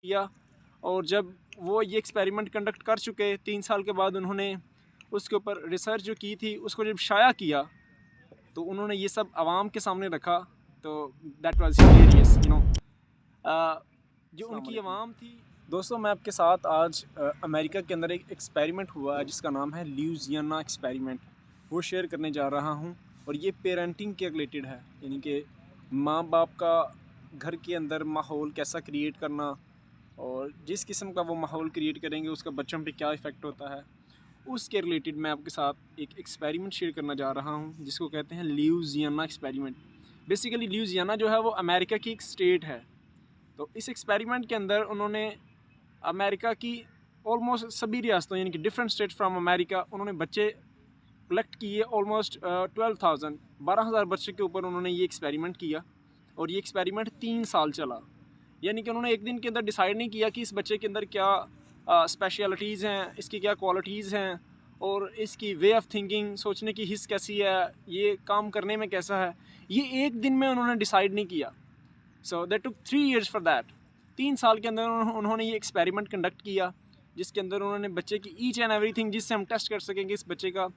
किया। और जब वो ये एक्सपेरिमेंट कंडक्ट कर चुके 3 साल के बाद, उन्होंने उसके ऊपर रिसर्च जो की थी उसको जब शाया किया तो उन्होंने ये सब आवाम के सामने रखा। तो दैट वाज हिलेरियस जो अस्सलाम उनकी वालेकुम। आवाम थी। दोस्तों, मैं आपके साथ आज अमेरिका के अंदर एक एक्सपेरिमेंट हुआ है जिसका नाम है ल्यूजियाना एक्सपेरिमेंट, वो शेयर करने जा रहा हूँ। और ये पेरेंटिंग के रिलेटेड है, यानी कि माँ बाप का घर के अंदर माहौल कैसा क्रिएट करना, और जिस किस्म का वो माहौल क्रिएट करेंगे उसका बच्चों पे क्या इफ़ेक्ट होता है, उसके रिलेटेड मैं आपके साथ एक एक्सपेरिमेंट शेयर करना जा रहा हूँ जिसको कहते हैं ल्यूजियाना एक्सपेरिमेंट। बेसिकली ल्यूजियाना जो है वो अमेरिका की एक स्टेट है। तो इस एक्सपेरिमेंट के अंदर उन्होंने अमेरिका की ऑलमोस्ट सभी रियासतों, यानी कि डिफरेंट स्टेट फ्राम अमेरिका, उन्होंने बच्चे कलेक्ट किए। ऑलमोस्ट 12,000 12,000 बच्चे के ऊपर उन्होंने ये एक्सपेरिमेंट किया। और ये एक्सपेरिमेंट 3 साल चला। यानी कि उन्होंने एक दिन के अंदर डिसाइड नहीं किया कि इस बच्चे के अंदर क्या स्पेशलिटीज़ हैं, इसकी क्या क्वालिटीज़ हैं, और इसकी वे ऑफ थिंकिंग, सोचने की हिस्स कैसी है, ये काम करने में कैसा है। ये एक दिन में उन्होंने डिसाइड नहीं किया। सो दे टुक 3 years फॉर दैट। 3 साल के अंदर उन्होंने ये एक्सपेरिमेंट कंडक्ट किया जिसके अंदर उन्होंने बच्चे की ईच एंड एवरीथिंग, जिससे हम टेस्ट कर सकेंगे इस बच्चे का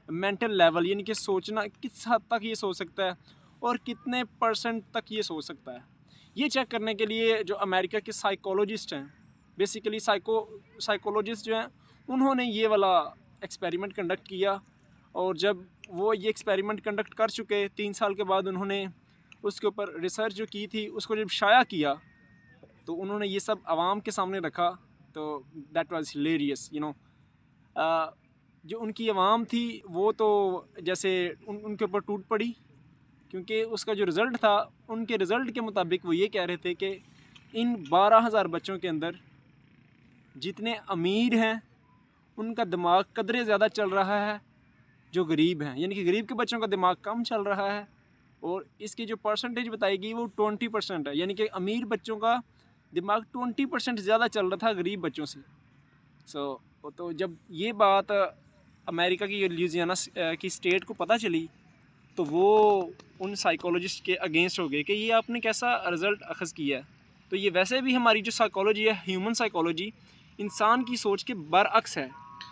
मेंटल लेवल, यानी कि सोचना किस हद तक ये सोच सकता है और कितने % तक ये सोच सकता है। ये चेक करने के लिए जो अमेरिका के साइकोलॉजिस्ट हैं, बेसिकली साइकोलॉजिस्ट जो हैं, उन्होंने ये वाला एक्सपेरिमेंट कंडक्ट किया। और जब वो ये एक्सपेरिमेंट कंडक्ट कर चुके 3 साल के बाद, उन्होंने उसके ऊपर रिसर्च जो की थी उसको जब शाया किया तो उन्होंने ये सब आवाम के सामने रखा। तो दैट वाज हिलेरियस, जो उनकी आवाम थी वो तो जैसे उनके ऊपर टूट पड़ी, क्योंकि उसका जो रिज़ल्ट था, उनके रिज़ल्ट के मुताबिक वो ये कह रहे थे कि इन 12,000 बच्चों के अंदर जितने अमीर हैं उनका दिमाग कदरे ज़्यादा चल रहा है जो गरीब हैं, यानी कि गरीब के बच्चों का दिमाग कम चल रहा है। और इसकी जो परसेंटेज बताई गई वो 20% है, यानी कि अमीर बच्चों का दिमाग 20% ज़्यादा चल रहा था गरीब बच्चों से। तो जब ये बात अमेरिका की ल्यूजियाना की स्टेट को पता चली तो वो उन साइकोलॉजिस्ट के अगेंस्ट हो गए कि ये आपने कैसा रिज़ल्ट अखज़ किया है। तो ये वैसे भी हमारी जो साइकोलॉजी है, ह्यूमन साइकोलॉजी, इंसान की सोच के बरअक्स है।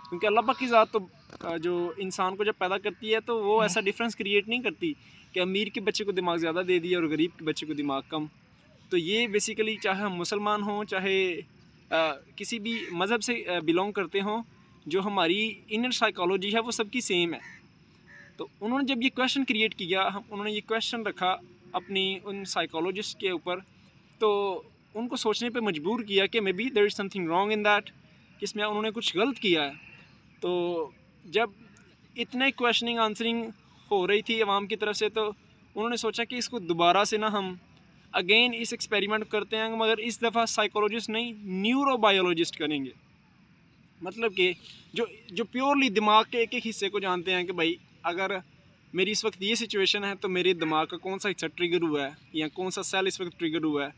क्योंकि अल्लाह पाक की ज़ात तो जो इंसान को जब पैदा करती है तो वो ऐसा डिफरेंस क्रिएट नहीं करती कि अमीर के बच्चे को दिमाग ज़्यादा दे दिया और गरीब के बच्चे को दिमाग कम। तो ये बेसिकली चाहे हम मुसलमान हों, चाहे किसी भी मज़हब से बिलोंग करते हों, जो हमारी इनर साइकोलॉजी है वो सबकी सेम है। तो उन्होंने जब ये क्वेश्चन क्रिएट किया, हम उन्होंने ये क्वेश्चन रखा अपनी उन साइकोलॉजिस्ट के ऊपर, तो उनको सोचने पे मजबूर किया कि may be there is something wrong in that, कि इसमें उन्होंने कुछ गलत किया है। तो जब इतने क्वेश्चनिंग आंसरिंग हो रही थी आवाम की तरफ से, तो उन्होंने सोचा कि इसको दोबारा से ना हम अगेन इस एक्सपेरिमेंट करते हैं, मगर इस दफ़ा साइकोलॉजिस्ट नहीं, न्यूरोबायोलॉजिस्ट करेंगे। मतलब कि जो प्योरली दिमाग के एक एक हिस्से को जानते हैं कि भाई अगर मेरी इस वक्त ये सिचुएशन है तो मेरे दिमाग का कौन सा हिस्सा ट्रिगर हुआ है या कौन सा सेल इस वक्त ट्रिगर हुआ है।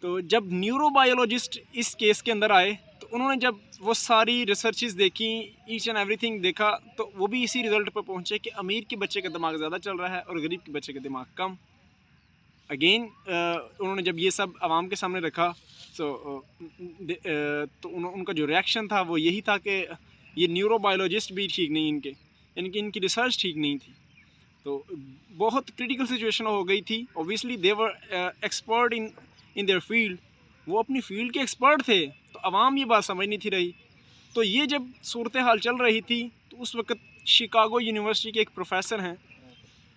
तो जब न्यूरोबायोलॉजिस्ट इस केस के अंदर आए तो उन्होंने जब वो सारी रिसर्चेस देखी, ईच एंड एवरीथिंग देखा, तो वो भी इसी रिज़ल्ट पर पहुँचे कि अमीर के बच्चे का दिमाग ज़्यादा चल रहा है और गरीब के बच्चे का दिमाग कम। अगेन उन्होंने जब ये सब आवाम के सामने रखा, तो उनका जो रिएक्शन था वो यही था कि ये न्यूरोबायोलॉजिस्ट भी ठीक नहीं इनके, यानी कि इनकी रिसर्च ठीक नहीं थी। तो बहुत क्रिटिकल सिचुएशन हो गई थी। Obviously they were expert in their field, वो अपनी फील्ड के एक्सपर्ट थे, तो आवाम ये बात समझ नहीं थी रही। तो ये जब सूरत हाल चल रही थी तो उस वक्त शिकागो यूनिवर्सिटी के एक प्रोफेसर हैं,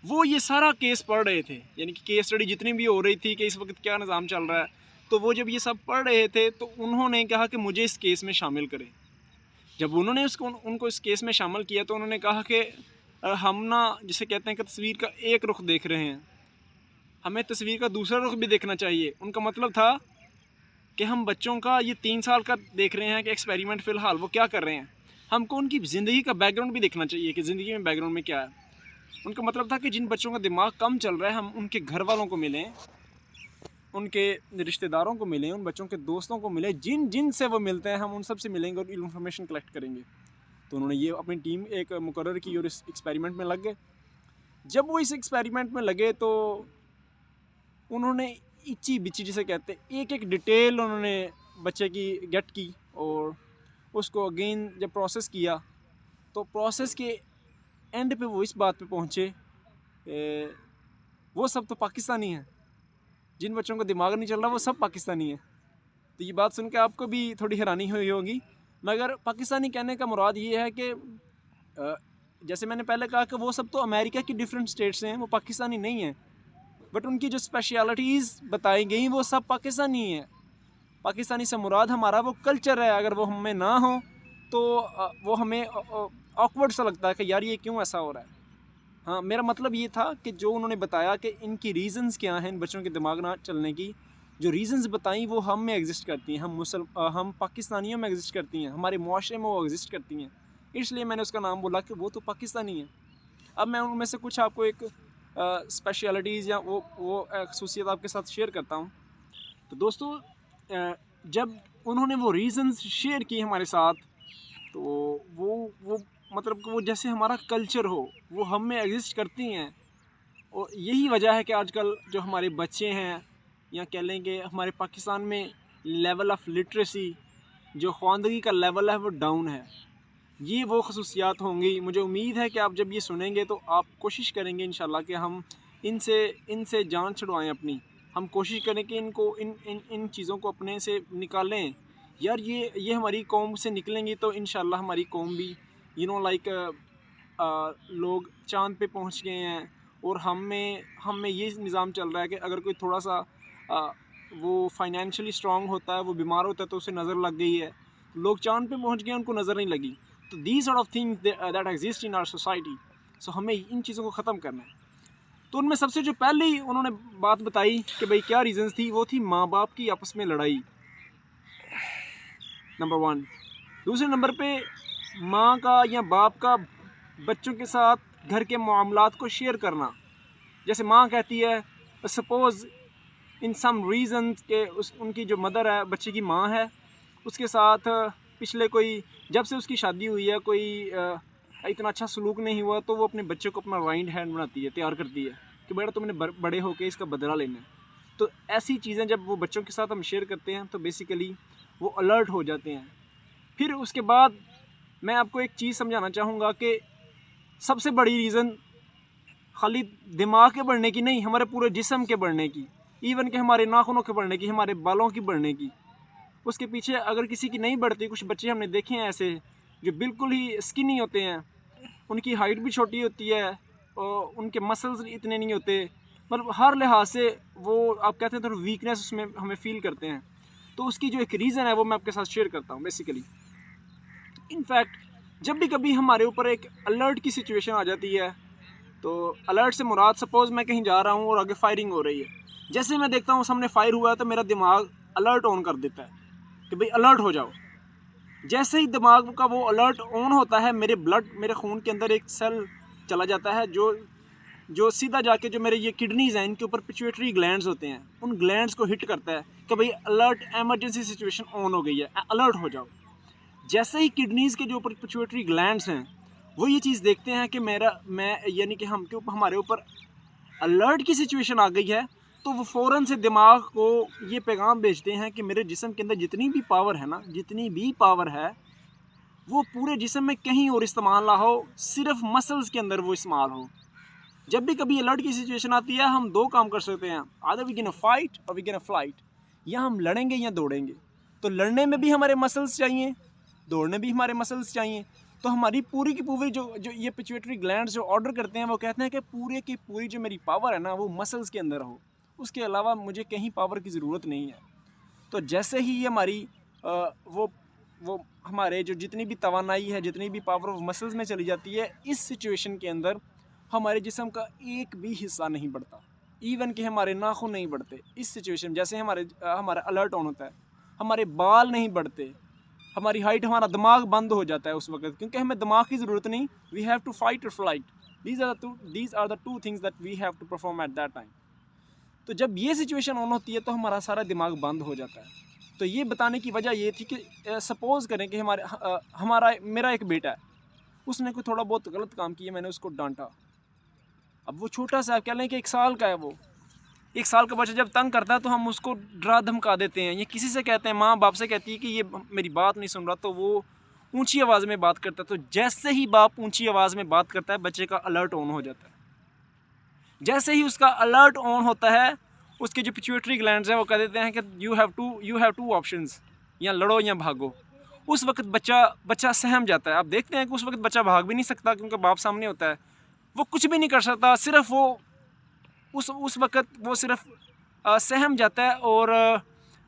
वो ये सारा केस पढ़ रहे थे, यानी कि केस स्टडी जितनी भी हो रही थी कि इस वक्त क्या निज़ाम चल रहा है। तो वो जब ये सब पढ़ रहे थे तो उन्होंने कहा कि मुझे इस केस में शामिल करें। जब उन्होंने उनको इस केस में शामिल किया तो उन्होंने कहा कि हम ना, जिसे कहते हैं कि तस्वीर का एक रुख देख रहे हैं, हमें तस्वीर का दूसरा रुख भी देखना चाहिए। उनका मतलब था कि हम बच्चों का ये 3 साल का देख रहे हैं कि एक्सपेरिमेंट फ़िलहाल वो क्या कर रहे हैं, हमको उनकी ज़िंदगी का बैकग्राउंड भी देखना चाहिए कि ज़िंदगी में बैकग्राउंड में क्या है। उनका मतलब था कि जिन बच्चों का दिमाग कम चल रहा है, हम उनके घर वालों को मिलें, उनके रिश्तेदारों को मिलें, उन बच्चों के दोस्तों को मिलें, जिन जिन से वो मिलते हैं हम उन सब से मिलेंगे और इन्फॉर्मेशन कलेक्ट करेंगे। तो उन्होंने ये अपनी टीम एक मुकर्रर की और इस एक्सपेरिमेंट में लग गए। जब वो इस एक्सपेरिमेंट में लगे तो उन्होंने इची बिची जिसे कहते हैं, एक एक डिटेल उन्होंने बच्चे की गेट की और उसको अगेन जब प्रोसेस किया तो प्रोसेस के एंड पे वो इस बात पे पहुँचे वो सब तो पाकिस्तानी हैं, जिन बच्चों का दिमाग नहीं चल रहा वो सब पाकिस्तानी हैं। तो ये बात सुन के आपको भी थोड़ी हैरानी हुई होगी, मगर पाकिस्तानी कहने का मुराद ये है कि जैसे मैंने पहले कहा कि वो सब तो अमेरिका की डिफरेंट स्टेट्स हैं, वो पाकिस्तानी नहीं हैं, बट उनकी जो स्पेशलिटीज़ बताई गई वो सब पाकिस्तानी हैं। पाकिस्तानी से मुराद हमारा वो कल्चर है, अगर वो हमें ना हो तो वो हमें ऑकवर्ड सा लगता है कि यार ये क्यों ऐसा हो रहा है। हाँ, मेरा मतलब ये था कि जो उन्होंने बताया कि इनकी रीज़न्स क्या हैं इन बच्चों के दिमाग ना चलने की, जो रीज़न्स बताई वो हम में एग्जिस्ट करती हैं, हम पाकिस्तानियों में एग्जिस्ट करती हैं, हमारे मुआशरे में वो एग्जिस्ट करती हैं, इसलिए मैंने उसका नाम बोला कि वो तो पाकिस्तानी है। अब मैं उनमें से कुछ आपको एक स्पेशलिटीज़ या वो खसूसियत आपके साथ शेयर करता हूँ। तो दोस्तों जब उन्होंने वो रीज़न्स शेयर किए हमारे साथ, तो वो मतलब कि वो जैसे हमारा कल्चर हो वो हम में एग्जिस्ट करती हैं। और यही वजह है कि आजकल जो हमारे बच्चे हैं या कह लें कि हमारे पाकिस्तान में लेवल ऑफ लिटरेसी, जो ख़वानदगी का लेवल है वो डाउन है। ये वो खसूसियात होंगी, मुझे उम्मीद है कि आप जब ये सुनेंगे तो आप कोशिश करेंगे इंशाल्लाह कि हम इनसे जान छुड़वाएं अपनी। हम कोशिश करें कि इनको इन चीज़ों को अपने से निकालें। यार ये हमारी कौम से निकलेंगी तो इंशाल्लाह हमारी कौम भी लाइक लोग चाँद पे पहुंच गए हैं, और हम में ये निज़ाम चल रहा है कि अगर कोई थोड़ा सा वो फाइनेंशियली स्ट्रॉन्ग होता है, वो बीमार होता है तो उसे नज़र लग गई है, तो लोग चाँद पे पहुंच गए उनको नज़र नहीं लगी। तो these sort of things that exist in our society, so हमें इन चीज़ों को ख़त्म करना है। तो उनमें सबसे जो पहले उन्होंने बात बताई कि भाई क्या रीज़न्स थी, वो थी माँ बाप की आपस में लड़ाई, नंबर 1। दूसरे नंबर पे माँ का या बाप का बच्चों के साथ घर के मामलात को शेयर करना। जैसे माँ कहती है, सपोज़ इन सम रीज़न के उनकी जो मदर है, बच्चे की माँ है, उसके साथ पिछले कोई जब से उसकी शादी हुई है कोई इतना अच्छा सलूक नहीं हुआ, तो वो अपने बच्चे को अपना राइट हैंड बनाती है, तैयार करती है कि बेटा तुमने बड़े होके इसका बदला लेना है। तो ऐसी चीज़ें जब वो बच्चों के साथ हम शेयर करते हैं तो बेसिकली वो अलर्ट हो जाते हैं। फिर उसके बाद मैं आपको एक चीज़ समझाना चाहूँगा कि सबसे बड़ी रीज़न खाली दिमाग के बढ़ने की नहीं, हमारे पूरे जिस्म के बढ़ने की, इवन के हमारे नाखूनों के बढ़ने की, हमारे बालों की बढ़ने की। उसके पीछे अगर किसी की नहीं बढ़ती, कुछ बच्चे हमने देखे हैं ऐसे जो बिल्कुल ही स्किनी होते हैं, उनकी हाइट भी छोटी होती है और उनके मसल्स इतने नहीं होते, मतलब हर लिहाज से वो आप कहते हैं तो वीकनेस उसमें हमें फील करते हैं। तो उसकी जो एक रीज़न है वो मैं आपके साथ शेयर करता हूँ। बेसिकली इनफैक्ट जब भी कभी हमारे ऊपर एक अलर्ट की सिचुएशन आ जाती है, तो अलर्ट से मुराद सपोज़ मैं कहीं जा रहा हूँ और आगे फायरिंग हो रही है, जैसे मैं देखता हूँ सामने फायर हुआ है तो मेरा दिमाग अलर्ट ऑन कर देता है कि भाई अलर्ट हो जाओ। जैसे ही दिमाग का वो अलर्ट ऑन होता है, मेरे खून के अंदर एक सेल चला जाता है जो सीधा जाके जो मेरे ये किडनीज़ हैं इनके ऊपर पिट्यूटरी ग्लैंड्स होते हैं, उन ग्लैंड्स को हिट करता है कि भाई अलर्ट, एमरजेंसी सिचुएशन ऑन हो गई है, अलर्ट हो जाओ। जैसे ही किडनीज़ के जो ऊपर पिट्यूटरी ग्लैंड्स हैं वो ये चीज़ देखते हैं कि यानी कि हमारे ऊपर अलर्ट की सिचुएशन आ गई है, तो वो फ़ौरन से दिमाग को ये पैगाम भेजते हैं कि मेरे जिस्म के अंदर जितनी भी पावर है वो पूरे जिस्म में कहीं और इस्तेमाल ना हो, सिर्फ मसल्स के अंदर वो इस्तेमाल हो। जब भी कभी अलर्ट की सिचुएशन आती है हम दो काम कर सकते हैं, आदर वी कैन फाइट और वी कैन फ्लाइट, या हम लड़ेंगे या दौड़ेंगे। तो लड़ने में भी हमारे मसल्स चाहिए, दौड़ने भी हमारे मसल्स चाहिए। तो हमारी पूरी की पूरी जो ये पिट्यूटरी ग्लैंड्स जो ऑर्डर करते हैं वो कहते हैं कि पूरी की पूरी जो मेरी पावर है ना वो मसल्स के अंदर हो, उसके अलावा मुझे कहीं पावर की ज़रूरत नहीं है। तो जैसे ही ये हमारी वो हमारे जो जितनी भी तवानाई है, जितनी भी पावर वो मसल्स में चली जाती है, इस सिचुएशन के अंदर हमारे जिस्म का एक भी हिस्सा नहीं बढ़ता, इवन कि हमारे नाखून नहीं बढ़ते। इस सिचुएशन जैसे हमारा अलर्ट ऑन होता है, हमारे बाल नहीं बढ़ते, हमारी हाइट, हमारा दिमाग बंद हो जाता है उस वक्त, क्योंकि हमें दिमाग की ज़रूरत नहीं। वी हैव टू फाइट और flight, these are the two things that we have to perform at that time. तो जब ये सिचुएशन ऑन होती है तो हमारा सारा दिमाग बंद हो जाता है। तो ये बताने की वजह ये थी कि सपोज़ करें कि मेरा एक बेटा है, उसने कोई थोड़ा बहुत गलत काम किया, मैंने उसको डांटा। अब वो छोटा सा कह लें कि 1 साल का है वो, 1 साल का बच्चा जब तंग करता है तो हम उसको डरा धमका देते हैं, या किसी से कहते हैं, माँ बाप से कहती है कि ये मेरी बात नहीं सुन रहा, तो वो ऊंची आवाज़ में बात करता है। तो जैसे ही बाप ऊंची आवाज़ में बात करता है, बच्चे का अलर्ट ऑन हो जाता है। जैसे ही उसका अलर्ट ऑन होता है, उसके जो पिट्यूटरी ग्लैंड्स हैं वो कह देते हैं कि यू हैव टू ऑप्शंस, या लड़ो या भागो। उस वक्त बच्चा सहम जाता है। आप देखते हैं कि उस वक्त बच्चा भाग भी नहीं सकता क्योंकि बाप सामने होता है, वो कुछ भी नहीं कर सकता, सिर्फ वो उस वक्त वो सिर्फ सहम जाता है और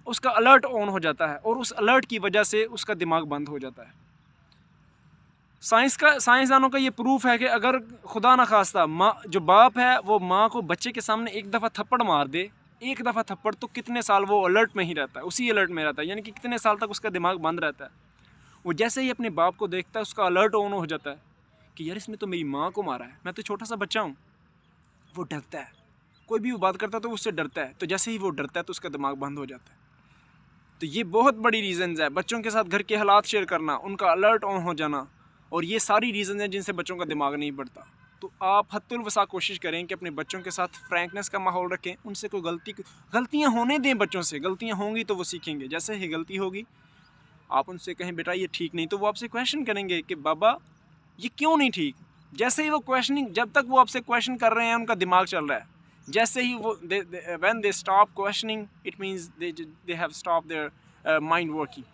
उसका अलर्ट ऑन हो जाता है, और उस अलर्ट की वजह से उसका दिमाग बंद हो जाता है। साइंसदानों का ये प्रूफ है कि अगर खुदा न खास्ता माँ जो बाप है वो माँ को बच्चे के सामने एक दफ़ा थप्पड़ मार दे, एक दफ़ा थप्पड़, तो कितने साल वो अलर्ट में ही रहता है, उसी अलर्ट में रहता है, यानी कि कितने साल तक उसका दिमाग बंद रहता है। वो जैसे ही अपने बाप को देखता है, उसका अलर्ट ऑन हो जाता है कि यार इसने तो मेरी माँ को मारा है, मैं तो छोटा सा बच्चा हूँ। वो डरता है, कोई भी वो बात करता है तो उससे डरता है, तो जैसे ही वो डरता है तो उसका दिमाग बंद हो जाता है। तो ये बहुत बड़ी रीज़न्स है, बच्चों के साथ घर के हालात शेयर करना, उनका अलर्ट ऑन हो जाना, और ये सारी रीज़न हैं जिनसे बच्चों का दिमाग नहीं बढ़ता। तो आप हद्दुल वसा कोशिश करें कि अपने बच्चों के साथ फ्रैंकनेस का माहौल रखें, उनसे कोई गलतियाँ होने दें, बच्चों से गलतियाँ होंगी तो वो सीखेंगे। जैसे ही गलती होगी आप उनसे कहें बेटा ये ठीक नहीं, तो वो आपसे क्वेश्चन करेंगे कि बाबा ये क्यों नहीं ठीक। जैसे ही वो क्वेश्चनिंग, जब तक वो आपसे क्वेश्चन कर रहे हैं उनका दिमाग चल रहा है, जैसे ही वो when they stop questioning it means they have stop their mind working,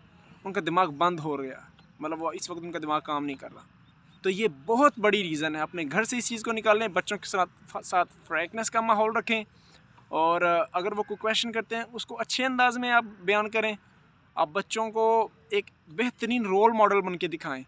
उनका दिमाग बंद हो गया, मतलब वो इस वक्त उनका दिमाग काम नहीं कर रहा। तो ये बहुत बड़ी रीज़न है, अपने घर से इस चीज़ को निकालें, बच्चों के साथ फ्रैंकनेस का माहौल रखें, और अगर वो कोई क्वेश्चन करते हैं उसको अच्छे अंदाज में आप बयान करें। आप बच्चों को एक बेहतरीन रोल मॉडल बन के दिखाएँ।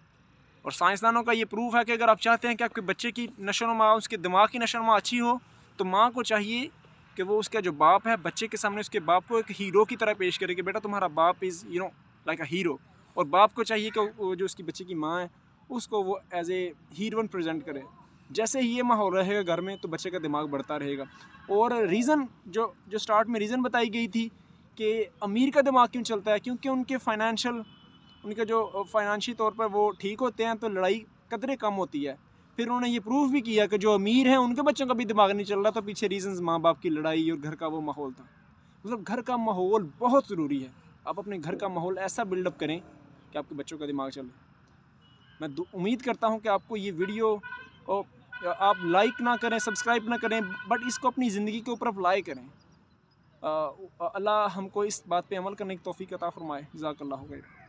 और साइंसदानों का ये प्रूफ है कि अगर आप चाहते हैं कि आपके बच्चे की नशोनुमा, उसके दिमाग की नशोनुमा अच्छी हो, तो माँ को चाहिए कि वो उसका जो बाप है, बच्चे के सामने उसके बाप को एक हीरो की तरह पेश करे कि बेटा तुम्हारा बाप इज़ लाइक अ हीरो। और बाप को चाहिए कि वो जो उसकी बच्चे की माँ है उसको वो एज ए हीरोइन प्रेजेंट करे। जैसे ही ये माहौल रहेगा घर में, तो बच्चे का दिमाग बढ़ता रहेगा। और रीज़न जो स्टार्ट में रीज़न बताई गई थी कि अमीर का दिमाग क्यों चलता है, क्योंकि उनके जो फाइनेंशियल तौर पर वो ठीक होते हैं, तो लड़ाई कदरे कम होती है। फिर उन्होंने ये प्रूफ भी किया कि जो अमीर हैं उनके बच्चों का भी दिमाग नहीं चल रहा, तो पीछे रीज़न्स माँ बाप की लड़ाई और घर का वो माहौल था। मतलब घर का माहौल बहुत ज़रूरी है। आप अपने घर का माहौल ऐसा बिल्डअप करें कि आपके बच्चों का दिमाग चले। मैं उम्मीद करता हूँ कि आपको ये वीडियो, आप लाइक ना करें, सब्सक्राइब ना करें, बट इसको अपनी ज़िंदगी के ऊपर अप्लाई करें। अल्लाह हमको इस बात पे अमल करने की तौफीक अता फरमाए। जज़ाकल्लाहु खैर।